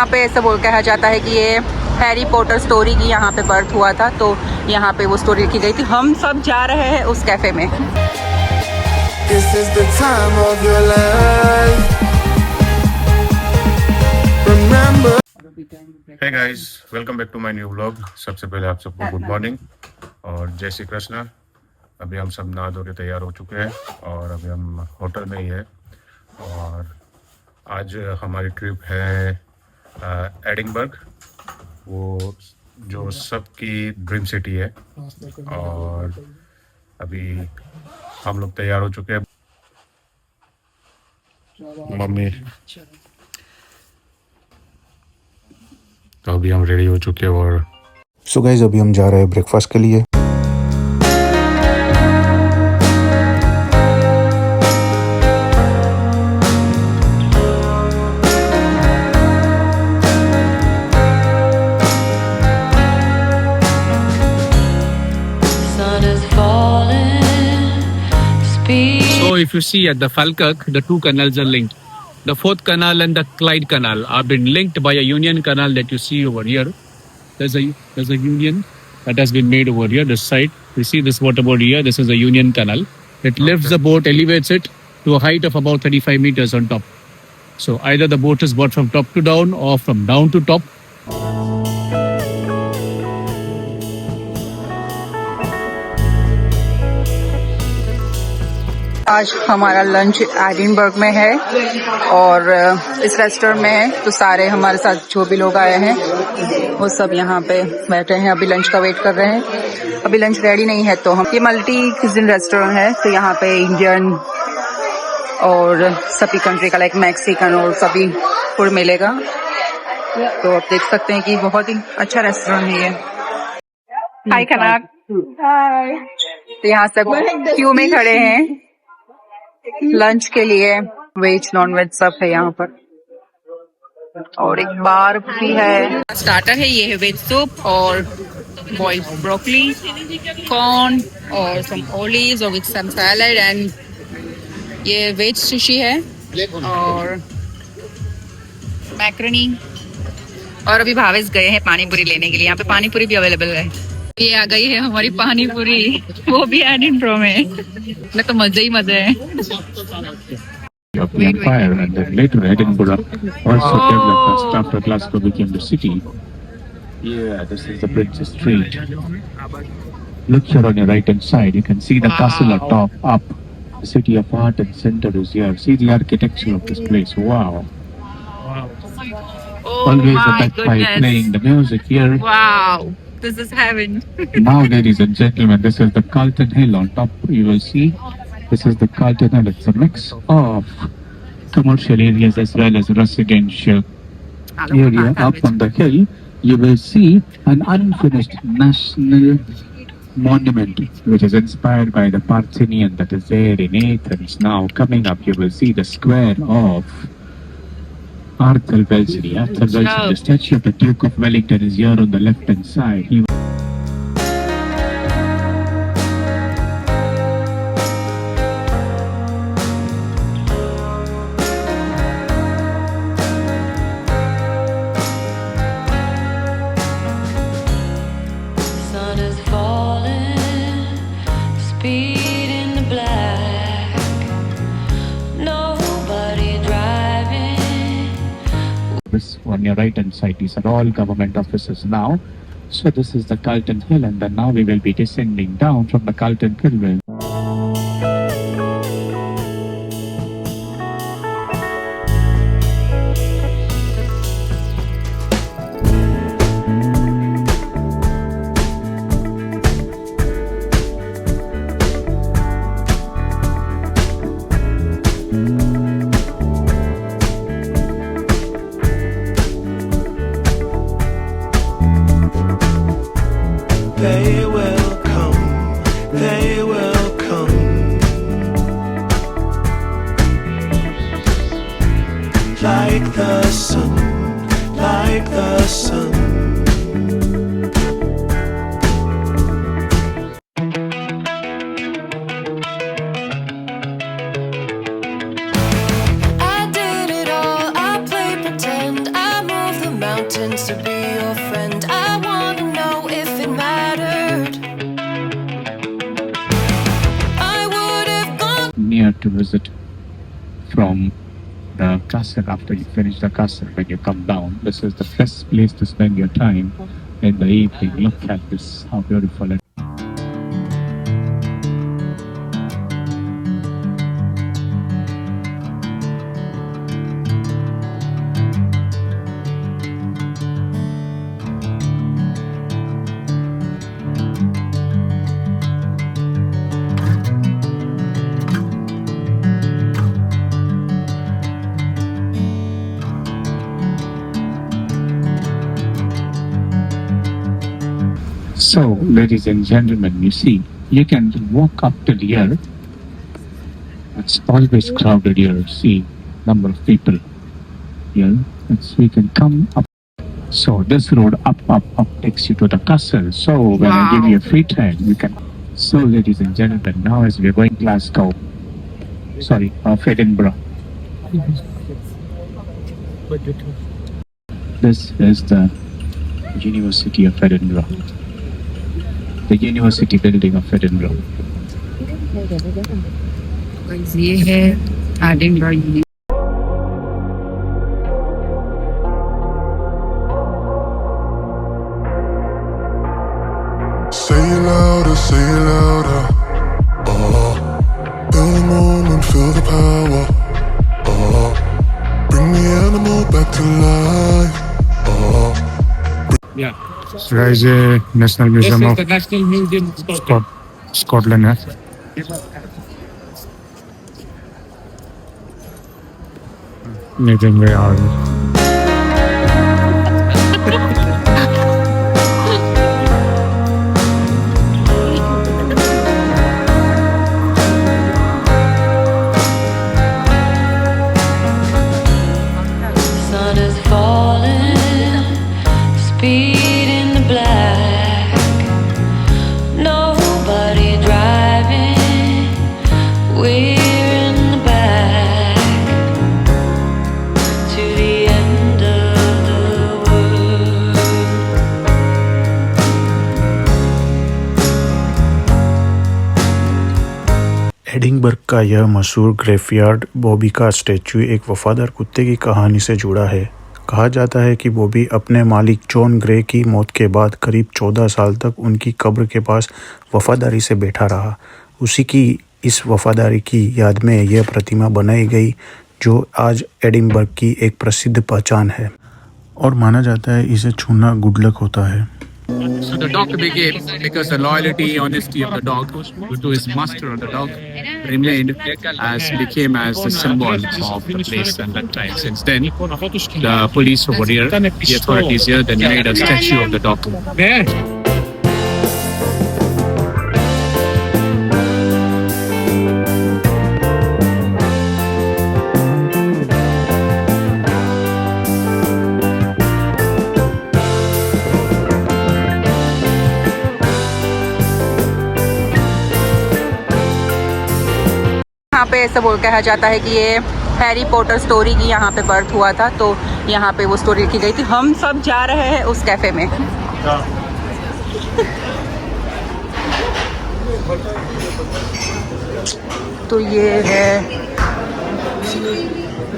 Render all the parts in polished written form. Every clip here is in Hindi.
यहाँ पे ऐसा कहा जाता है कि ये हैरी पॉटर स्टोरी की यहाँ पे बर्थ हुआ था, तो यहाँ पे वो स्टोरी लिखी गई थी। हम सब जा रहे हैं उस कैफ़े में। This is the time of your life. Remember. Hey guys, welcome back to my new vlog. सबसे पहले आप सबको गुड मॉर्निंग और जय श्री कृष्णा। अभी हम सब नहा धो के तैयार हो चुके हैं और अभी हम होटल में ही है। और आज हमारी ट्रिप है एडिनबर्ग, वो जो सबकी ड्रीम सिटी है। और अभी हम लोग तैयार हो चुके हैं। मम्मी, तो अभी हम रेडी हो चुके हैं। और सो गाइस अभी हम जा रहे हैं ब्रेकफास्ट के लिए। So if you see at the Falkirk, the two canals are linked. The fourth canal and the Clyde canal are been linked by a union canal that you see over here. There's a union that has been made over here, this side. You see this waterboard here, this is a union canal. It lifts the boat, elevates it to a height of about 35 meters on top. So either the boat is brought from top to down or from down to top. आज हमारा लंच एडिनबर्ग में है और इस रेस्टोरेंट में है, तो सारे हमारे साथ जो भी लोग आए हैं वो सब यहाँ पे बैठे हैं, अभी लंच का वेट कर रहे हैं। अभी लंच रेडी नहीं है, तो हम ये मल्टी क्यूजिन रेस्टोरेंट है, तो यहाँ पे इंडियन और सभी कंट्री का लाइक मैक्सिकन और सभी फूड मिलेगा। तो आप देख सकते हैं कि बहुत ही अच्छा रेस्टोरेंट है ये। हाय कनाक, हाय। तो यहाँ सब क्यू में खड़े हैं लंच के लिए। वेज नॉन वेज सब है यहाँ पर, और एक बार भी है। स्टार्टर है, ये है वेज सूप और बॉइल्ड ब्रोकली, कॉर्न और सम ओलिव्स और विद सम सैलेड, एंड ये वेज सुशी है और मैकरोनी। और अभी भावेश गए हैं पानी पूरी लेने के लिए, यहाँ पे पानी पूरी भी अवेलेबल है। ये आ गई है हमारी पानी पूरी, वो भी एडिनबर्ग में। मैं तो मजे ही मजे हैं। of the empire, and then later Edinburgh also developed after Glasgow became the city. Yeah, this is the Princes Street. Look here on your right hand side, you can see the castle at top up. The city of art and center is here. See the architecture of this place. Wow. Oh, always my a bagpipe goodness. playing the music here. Wow, this is heaven. Now, ladies and gentlemen, this is the Carlton Hill on top. You will see. This is the Carlton Hill. It's a mix of commercial areas as well as residential area. Up on the hill, you will see an unfinished national monument, which is inspired by the Parthenian that is there in Athens. Now, coming up, you will see the square of Arthur Wellesley. Arthur Wellesley, the statue of the Duke of Wellington, is here on the left-hand side. On your right hand side, these are all government offices now. So this is the Carlton Hill, and then now we will be descending down from the Carlton Hill. They will come, they will come. Like the sun, like the sun. I did it all, I played pretend, I moved the to visit from the castle. After you finish the castle, when you come down, this is the best place to spend your time in the evening. Look at this, how beautiful it is. So, ladies and gentlemen, you see, you can walk up till here. It's always crowded here. See, number of people here. We can come up. So this road up takes you to the castle. So when I give you a free time, you can. So, ladies and gentlemen, now as we are going Glasgow, of Edinburgh. This is the University of Edinburgh. The University building of Edinburgh. ये है Edinburgh. Say it louder, say it louder. Feel the moment, feel the power. Bring the animal back to life. Yeah. Guys, National This Museum is of the National Museum of Scotland. Scotland है। नहीं देंगे यार। Sun is falling, speed in the black. Nobody driving, we're in the back to the end of the world. Edinburgh का यह मशहूर ग्रेवयार्ड बॉबी का स्टैचू एक वफादार कुत्ते की कहानी से जुड़ा है। कहा जाता है कि बॉबी अपने मालिक जॉन ग्रे की मौत के बाद करीब 14 साल तक उनकी कब्र के पास वफादारी से बैठा रहा। उसी की इस वफादारी की याद में यह प्रतिमा बनाई गई, जो आज एडिनबर्ग की एक प्रसिद्ध पहचान है और माना जाता है इसे छूना गुड लक होता है। So the dog became, because the loyalty, honesty of the dog to his master of the dog remained became as the symbol of the place and that time. Since then, the police over here, the authorities here, then made a statue of the dog. यहाँ पे ऐसा कहा जाता है कि ये हैरी पॉटर स्टोरी की यहाँ पे बर्थ हुआ था, तो यहाँ पे वो स्टोरी लिखी गई थी। हम सब जा रहे हैं उस कैफे में। तो ये है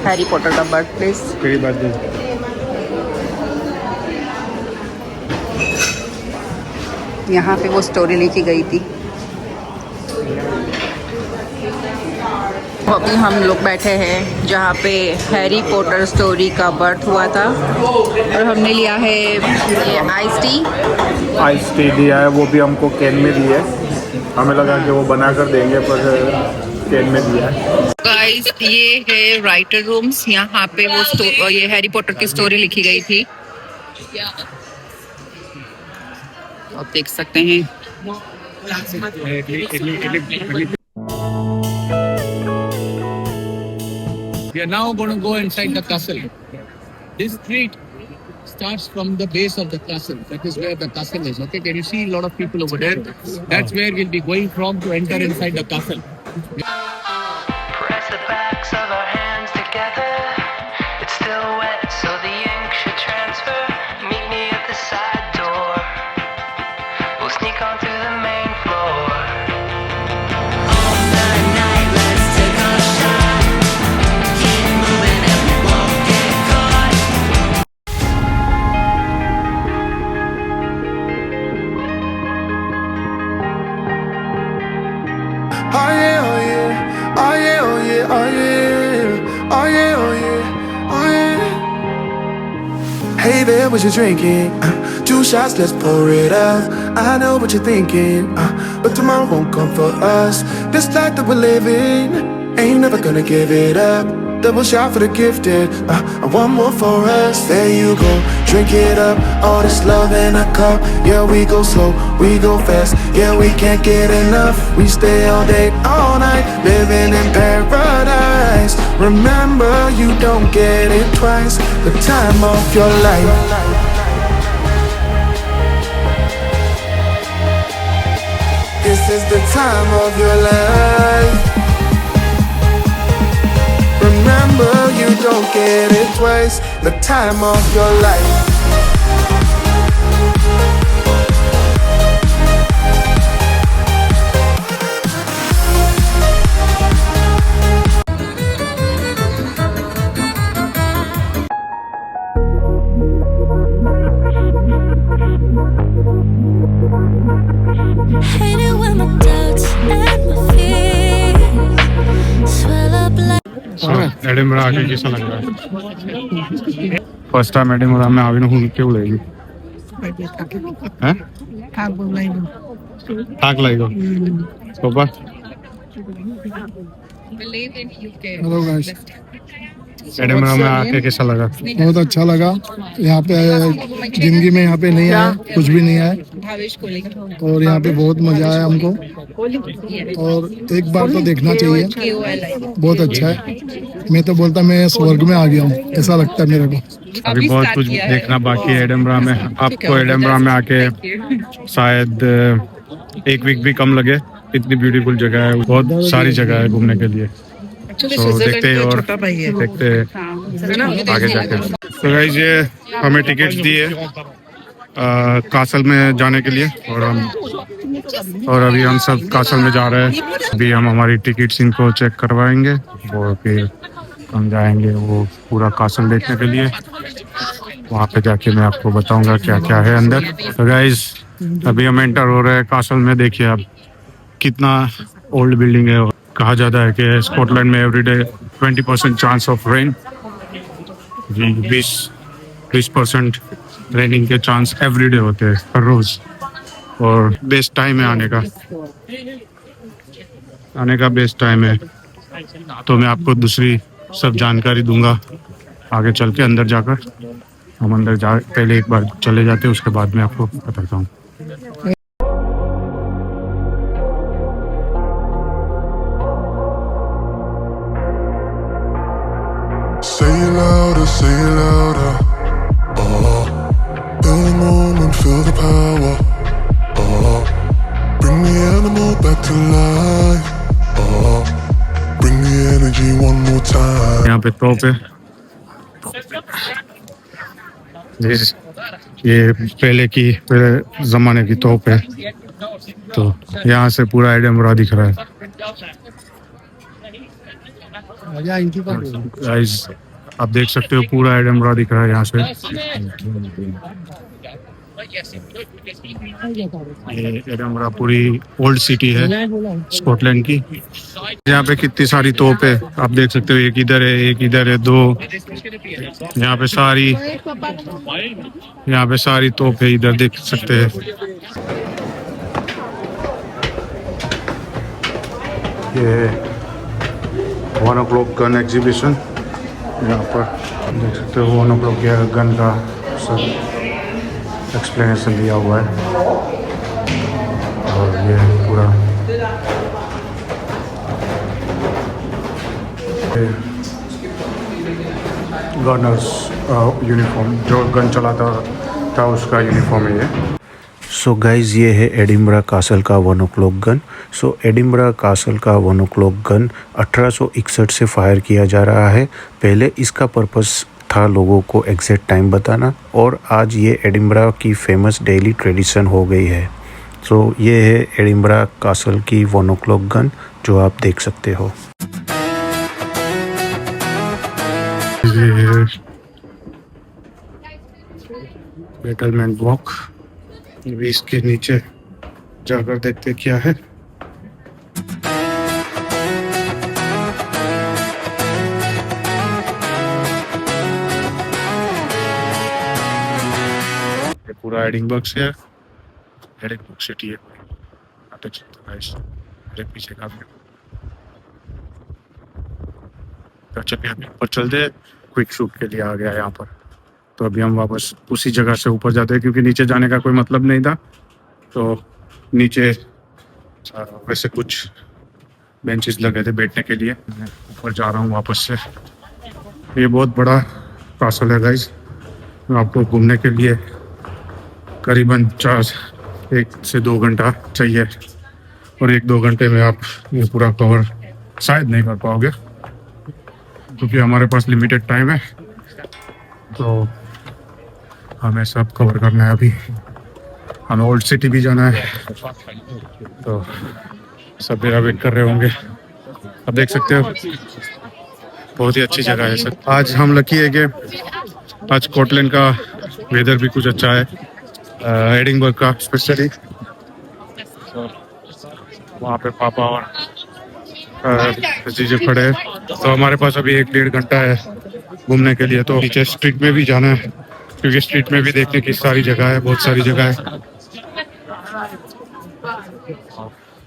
हैरी पॉटर का बर्थ प्लेस। यहाँ पे वो स्टोरी लिखी गई थी। अभी हम लोग बैठे हैं जहाँ पे हैरी पॉटर स्टोरी का बर्थ हुआ था, और हमने लिया है ये आइस टी दिया है, वो भी हमको कैन में दी है। हमें लगा कि वो बना कर देंगे, पर कैन में दिया है। गाइस, ये है राइटर रूम्स। यहाँ पे वो ये हैरी पॉटर की स्टोरी लिखी गई थी, आप देख सकते हैं। We are now going to go inside the castle. This street starts from the base of the castle. That is where the castle is. Okay, can you see a lot of people over there? That's where we'll be going from to enter inside the castle. Press the backs of our hands together. It's still wet, so the ink should transfer. Meet me at the side door. We'll sneak on through the main floor. All the night, let's take on Hey there, what you drinking? 2 shots, let's pour it out. I know what you're thinking, but tomorrow won't come for us. This life that we're living, ain't never gonna give it up. Double shot for the gifted, and one more for us. There you go, drink it up. All this love in a cup. Yeah, we go slow, we go fast. Yeah, we can't get enough. We stay all day, all night, living in paradise. Remember, you don't get it twice. The time of your life. This is the time of your life. Remember, you don't get it twice. The time of your life. Hate it when my doubts and my fears swell up like Edinburgh आके कैसा लग रहा है? फर्स्ट टाइम एडिनबरा में आविनो हूँ क्यों लगी? हैं? थाक लगेगा। सोपा? हेलो गाइस, एडिनबरा में आके कैसा लगा? बहुत अच्छा लगा। यहाँ पे जिंदगी में यहाँ पे नहीं आया, कुछ भी नहीं आया, और यहाँ पे बहुत मजा आया हमको, और एक बार तो देखना चाहिए, बहुत अच्छा है। मैं तो बोलता मैं स्वर्ग में आ गया हूँ, ऐसा लगता है मेरे को। अभी बहुत कुछ देखना बाकी है एडिनबरा में। आपको एडिनबरा में आके शायद 1 वीक भी कम लगे, इतनी ब्यूटीफुल जगह है, बहुत सारी जगह है घूमने के लिए। तो देखते हैं और देखते हैं आगे जाके। तो गाइस, ये हमें टिकट्स दी है कासल में जाने के लिए, और अभी हम सब कासल में जा रहे हैं। अभी हम हमारी टिकट्स इनको चेक करवाएंगे और फिर हम जाएंगे वो पूरा कासल देखने के लिए। वहाँ पे जाके मैं आपको बताऊंगा क्या क्या है अंदर। तो गाइस, अभी हम एंटर हो रहे हैं कासल में। देखिए आप कितना ओल्ड बिल्डिंग है। कहा जाता है कि स्कॉटलैंड में everyday 20% chance of rain, 20% raining के चांस एवरीडे होते हैं, हर रोज। और बेस्ट टाइम है आने का बेस्ट टाइम है। तो मैं आपको दूसरी सब जानकारी दूंगा आगे चल के, अंदर जाकर। हम अंदर जा पहले एक बार चले जाते हैं, उसके बाद मैं आपको बताता हूँ। Say it louder. Feel the moment, feel the power. Bring the animal back to life. Bring the energy one more time. यहाँ पे तोप है, ये पहले जमाने की तोप है। तो यहाँ से पूरा एडिनबरा दिख रहा है। गाइस, आप देख सकते हो पूरा एडिनबरा दिख रहा है यहाँ से। ये एडिनबरा पूरी ओल्ड सिटी है स्कॉटलैंड की। यहाँ पे कितनी सारी तोप है, आप देख सकते हो। एक इधर है, एक इधर है, 2 यहाँ पे सारी तोप है, इधर देख सकते हैं। ये 1 o'clock गन एग्जीबिशन, यहाँ पर देख सकते हो 1 o'clock गन का सब एक्सप्लेनेशन दिया हुआ है। और ये पूरा गनर्स यूनिफॉर्म, जो गन चलाता था उसका यूनिफॉर्म है ये। सो गाइज, ये है एडिनबरा कासल का 1 o'clock गन। सो एडिनबरा कासल का 1 o'clock गन 1861 से फायर किया जा रहा है। पहले इसका पर्पस था लोगों को एग्जैक्ट टाइम बताना, और आज ये एडिनबरा की फेमस डेली ट्रेडिशन हो गई है। सो ये है एडिनबरा कासल की 1 o'clock गन, जो आप देख सकते हो। बेटलमेंट वॉक, इसके नीचे जाकर देखते क्या है। पूरा एडिनबर्ग से है, एडिनबर्ग सिटी है। मेरे पीछे काफी तो चलिए अभी ऊपर चलते हैं, क्विक शूट के लिए आ गया यहाँ पर। तो अभी हम वापस उसी जगह से ऊपर जाते हैं क्योंकि नीचे जाने का कोई मतलब नहीं था। तो नीचे वैसे कुछ बेंचेस लगे थे बैठने के लिए, मैं ऊपर जा रहा हूँ वापस से। ये बहुत बड़ा कासल है गाइस, आपको घूमने के लिए करीबन 1 से 2 घंटा चाहिए और 1-2 घंटे में आप ये पूरा कवर शायद नहीं कर पाओगे क्योंकि हमारे पास लिमिटेड टाइम है। तो हमें सब कवर करना है। अभी हमें ओल्ड सिटी भी जाना है, तो सब मेरा वेट कर रहे होंगे। अब देख सकते हो बहुत ही अच्छी जगह है सर। आज हम लकी है कि आज स्कॉटलैंड का वेदर भी कुछ अच्छा है, एडिनबर्ग का स्पेशली। वहाँ पे पापा और जीजे खड़े हैं, तो हमारे पास अभी 1-1.5 घंटा है घूमने के लिए। तो नीचे स्ट्रीट में भी जाना है क्योंकि स्ट्रीट में भी देखने की सारी जगह है, बहुत सारी जगह है।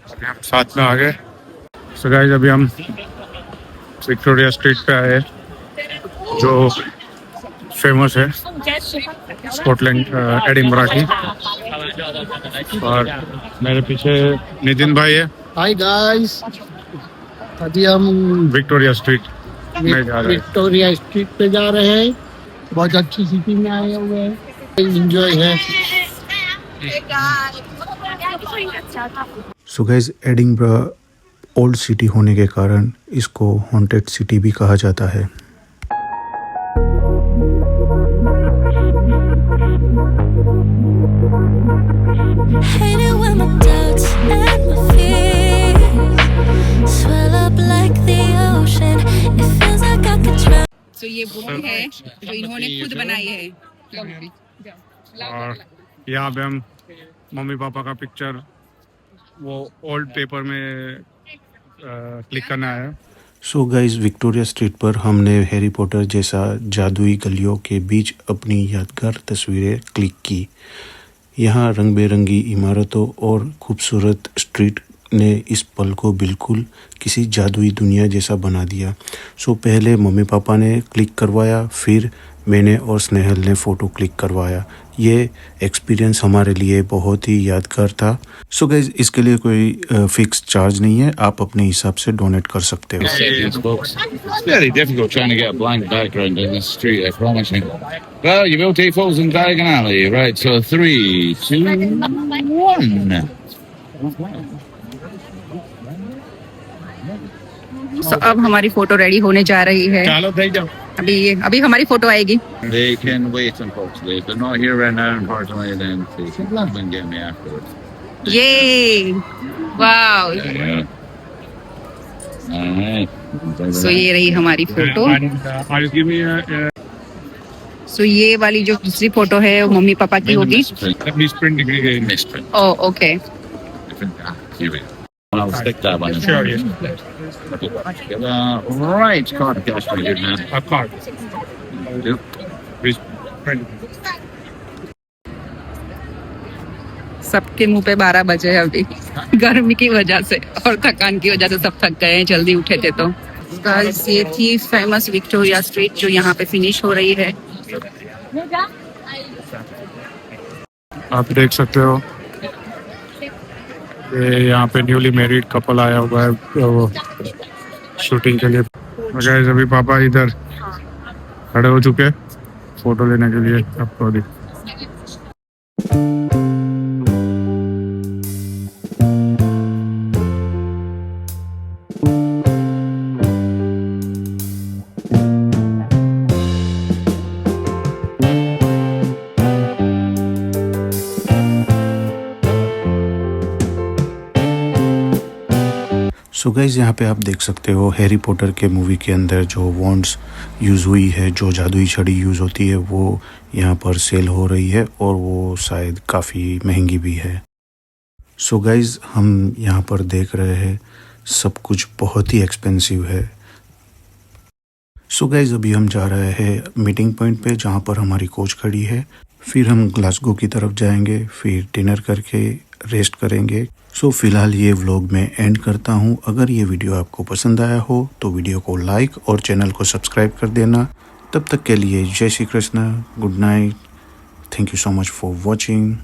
अभी हम साथ में आ गए। सो गाइस अभी हम विक्टोरिया स्ट्रीट पे आए जो फेमस है स्कॉटलैंड एडिनबर्ग की। और मेरे पीछे नितिन भाई है। हाय गाइस, अभी हम विक्टोरिया स्ट्रीट में जा रहे हैं। विक्टोरिया स्ट्रीट पे जा रहे हैं। बहुत अच्छी सिटी में आए हुए हैं, एंजॉय है। So guys Edinburgh old city होने के कारण इसको हॉन्टेड सिटी भी कहा जाता है। Hate it when my doubts and my fears swell up like the ocean. It feels like I could drown. तो ये बोट है जो इन्होंने खुद बनाई है। और यहाँ पे हम मम्मी पापा का पिक्चर वो ओल्ड पेपर में क्लिक करना है। सो गाइस विक्टोरिया स्ट्रीट पर हमने हैरी पॉटर जैसा जादुई गलियों के बीच अपनी यादगार तस्वीरें क्लिक की। यहाँ रंग बिरंगी इमारतों और खूबसूरत स्ट्रीट ने इस पल को बिल्कुल किसी जादुई दुनिया जैसा बना दिया। सो पहले मम्मी पापा ने क्लिक करवाया, फिर मैंने और स्नेहल ने फ़ोटो क्लिक करवाया। ये एक्सपीरियंस हमारे लिए बहुत ही यादगार था। सो गाइस इसके लिए कोई फिक्स चार्ज नहीं है, आप अपने हिसाब से डोनेट कर सकते हो। It's very difficult trying to get a blank background in this street, I promise you. Well, you built A falls in diagonally, right? So 3, 2, 1. तो अब हमारी फोटो रेडी होने जा रही है। चलो देख जाओ। अभी हमारी फोटो आएगी। They can wait, unfortunately. If they're not here right now, unfortunately, then they can come and get me afterwards. ये वाओ। Yeah. All right. सो ये रही हमारी photo. I'll give me a सो ये वाली जो दूसरी फोटो है वो मम्मी पापा की होगी। misprint degree gave me. Misprint. Oh okay. Here we go. I'll stick that one in. Sure, yes. Get a right card cash for you now. A card. Yep. Misprint. सबके मुंह पे 12 बजे है अभी गर्मी की वजह से और थकान की वजह से सब थक गए हैं, जल्दी उठे थे। तो गाइस ये थी फेमस विक्टोरिया स्ट्रीट जो यहाँ पे फिनिश हो रही है। आप देख सकते हो ये यहाँ पे न्यूली मैरिड कपल आया हुआ है वो शूटिंग के लिए। गाइस अभी पापा इधर खड़े हो चुके हैं फोटो लेने के लिए। आपको देख सो गाइस यहाँ पे आप देख सकते हो हैरी पॉटर के मूवी के अंदर जो वॉन्ड्स यूज़ हुई है, जो जादुई छड़ी यूज़ होती है, वो यहाँ पर सेल हो रही है और वो शायद काफ़ी महंगी भी है। सो गाइस हम यहाँ पर देख रहे हैं सब कुछ बहुत ही एक्सपेंसिव है। सो गाइस अभी हम जा रहे हैं मीटिंग पॉइंट पे जहाँ पर हमारी कोच खड़ी है। फिर हम ग्लासगो की तरफ जाएंगे, फिर डिनर करके रेस्ट करेंगे। सो फिलहाल ये व्लॉग मैं एंड करता हूँ। अगर ये वीडियो आपको पसंद आया हो तो वीडियो को लाइक और चैनल को सब्सक्राइब कर देना। तब तक के लिए जय Shri Krishna, good night, thank you so much for watching.